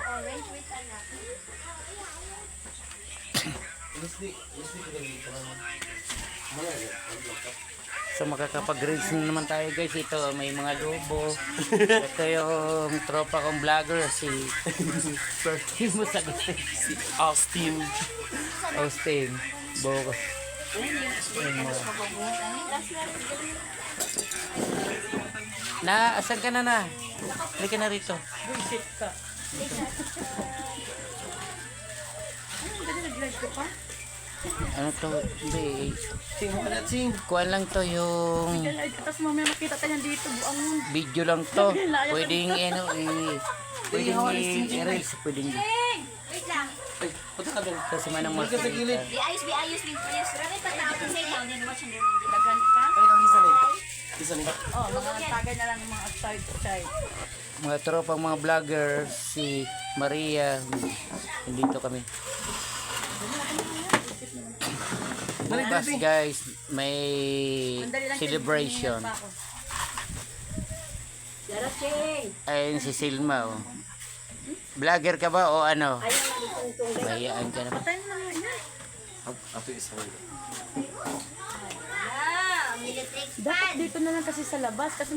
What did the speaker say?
Orange with anak. So makakapag-race na naman tayo guys. Ito may mga lobo. Ito yung tropa kong vlogger si mo sa si Austin. Austin. Boko. Na, asan ka na? Halika na rito. Bullshit ka. Nag-live ko pa? Ano to? Hindi. Sing mo ka na, Sing. Kuha lang to yung Nag-live ko, tapos mamaya makita tayo dito. Buang mo. video lang to. Pwedeng pwedeng i-erase. Pwedeng Wait lang. Ay, punta ka doon. kasi manang Balik ka sa gilid. Biayos. Rami pa tao sa ikaw. Then watch and learn. Dagan pa? Ay, ang isa ni. Isa ni. Oh, mga tagay na lang ng mga outside. mga tropang mga vlogger si Maria. Nandito kami. Bukas guys, may celebration. Daraching. Ayun si Silma. Oh. Vlogger ka ba o ano? Bayaan ka na. Patay na lang yan. Ato isa ni. Dapat dito na lang kasi sa labas. Kasi